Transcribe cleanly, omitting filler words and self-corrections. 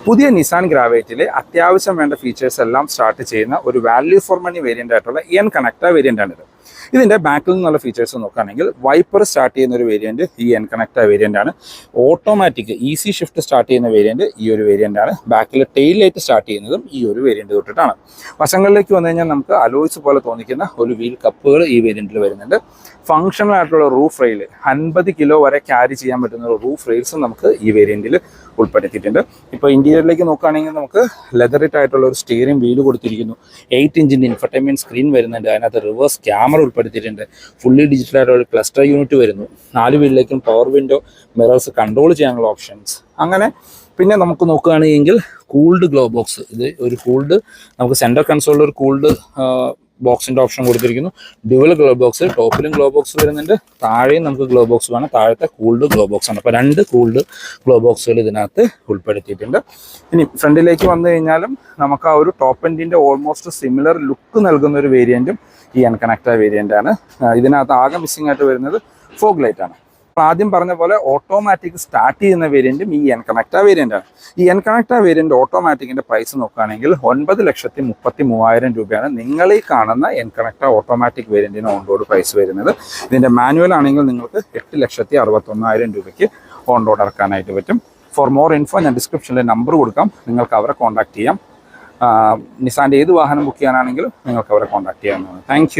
പുതിയ നിസാൻ ഗ്രാവൈറ്റിലെ അത്യാവശ്യം വേണ്ട ഫീച്ചേഴ്സ് എല്ലാം സ്റ്റാർട്ട് ചെയ്യുന്ന ഒരു വാല്യൂ ഫോർ മണി വേരിയൻ്റ് ആയിട്ടുള്ള എൻ കണക്റ്റ വേരിയൻ്റ് ആണിത്. ഇതിൻ്റെ ബാക്കിൽ നിന്നുള്ള ഫീച്ചേഴ്സ് നോക്കുകയാണെങ്കിൽ വൈപ്പർ സ്റ്റാർട്ട് ചെയ്യുന്ന ഒരു വേരിയൻറ്റ് ഈ എൻ കണക്റ്റ വേരിയൻ്റ് ആണ്. ഓട്ടോമാറ്റിക് ഈസി ഷിഫ്റ്റ് സ്റ്റാർട്ട് ചെയ്യുന്ന വേരിയൻറ്റ് ഈ ഒരു വേരിയൻ്റ് ആണ്. ബാക്കിൽ ടെയിൽ ലൈറ്റ് സ്റ്റാർട്ട് ചെയ്യുന്നതും ഈ ഒരു വേരിയൻറ്റ് തൊട്ടിട്ടാണ്. വശങ്ങളിലേക്ക് വന്നു കഴിഞ്ഞാൽ നമുക്ക് അലോയ്സ് പോലെ തോന്നിക്കുന്ന ഒരു വീൽ കപ്പുകൾ ഈ വേരിയൻറ്റിൽ വരുന്നുണ്ട്. ഫങ്ഷണൽ ആയിട്ടുള്ള റൂഫ് റെയിൽ 50 കിലോ വരെ ക്യാരി ചെയ്യാൻ പറ്റുന്ന റൂഫ് റെയിൽസും നമുക്ക് ഈ വേരിയൻറ്റിൽ ഉൾപ്പെടുത്തിയിട്ടുണ്ട്. ഇപ്പോൾ ഇന്റീരിയറിലേക്ക് നോക്കുകയാണെങ്കിൽ നമുക്ക് ലെതറിറ്റ് ആയിട്ടുള്ള ഒരു സ്റ്റിയറിംഗ് വീല് കൊടുത്തിരിക്കുന്നു. 8 ഇഞ്ചിൻ്റെ ഇൻഫർടൈൻമെൻറ്റ് സ്ക്രീൻ വരുന്നുണ്ട്. അതിനകത്ത് റിവേഴ്സ് ക്യാമറ ഉൾപ്പെടുത്തിയിട്ടുണ്ട്. ഫുള്ളി ഡിജിറ്റൽ ആയിട്ടുള്ള ഒരു ക്ലസ്റ്റർ യൂണിറ്റ് വരുന്നു. 4 വീലിലേക്കും പവർ വിൻഡോ, മിറേഴ്സ് കൺട്രോൾ ചെയ്യാനുള്ള ഓപ്ഷൻസ്. അങ്ങനെ പിന്നെ നമുക്ക് നോക്കുകയാണെങ്കിൽ കൂൾഡ് ഗ്ലോ ബോക്സ്. ഇത് ഒരു കൂൾഡ്, നമുക്ക് സെൻറ്റർ കൺസോളിൽ ഒരു കൂൾഡ് ബോക്സിൻ്റെ ഓപ്ഷൻ കൊടുത്തിരിക്കുന്നു. ഡ്യുവൽ ഗ്ലോ ബോക്സ്, ടോപ്പിലും ഗ്ലോ ബോക്സ് വരുന്നുണ്ട്, താഴെയും നമുക്ക് ഗ്ലോ ബോക്സ് വേണം. താഴത്തെ കൂൾഡ് ഗ്ലോ ബോക്സ് ആണ്. അപ്പോൾ 2 കൂൾഡ് ഗ്ലോ ബോക്സുകൾ ഇതിനകത്ത് ഉൾപ്പെടുത്തിയിട്ടുണ്ട്. ഇനി ഫ്രണ്ടിലേക്ക് വന്നു കഴിഞ്ഞാലും നമുക്ക് ആ ഒരു ടോപ്പ് എൻഡിൻ്റെ ഓൾമോസ്റ്റ് സിമിലർ ലുക്ക് നൽകുന്ന ഒരു വേരിയൻറ്റും ഈ എൻ കണക്റ്റ വേരിയൻ്റ് ആണ്. ഇതിനകത്ത് ആകെ മിസ്സിംഗ് ആയിട്ട് വരുന്നത് ഫോഗ് ലൈറ്റ് ആണ്. ആദ്യം പറഞ്ഞ പോലെ ഓട്ടോമാറ്റിക് സ്റ്റാർട്ട് ചെയ്യുന്ന വേരിയൻറ്റും ഈ എൻ കണക്റ്റ വേരിയൻ്റ് ആണ്. ഈ എൻ കണക്റ്റ വേരിയൻ്റ് ഓട്ടോമാറ്റിക്കിൻ്റെ പ്രൈസ് നോക്കുകയാണെങ്കിൽ 9,33,000 രൂപയാണ് നിങ്ങൾ ഈ കാണുന്ന എൻ കണക്റ്റ ഓട്ടോമാറ്റിക് വേരിയൻറ്റിന് ഓൺ റോഡ് പ്രൈസ് വരുന്നത്. ഇതിൻ്റെ മാനുവൽ ആണെങ്കിൽ നിങ്ങൾക്ക് 8,61,000 രൂപയ്ക്ക് ഓൺ റോഡ് ഇറക്കാനായിട്ട് പറ്റും. ഫോർ മോർ ഇൻഫോ ഞാൻ ഡിസ്ക്രിപ്ഷനിൽ നമ്പർ കൊടുക്കാം, നിങ്ങൾക്ക് അവരെ കോൺടാക്ട് ചെയ്യാം. നിസാൻ്റെ ഏത് വാഹനം ബുക്ക് ചെയ്യാനാണെങ്കിലും നിങ്ങൾക്ക് അവരെ കോൺടാക്ട് ചെയ്യാവുന്നതാണ്. താങ്ക്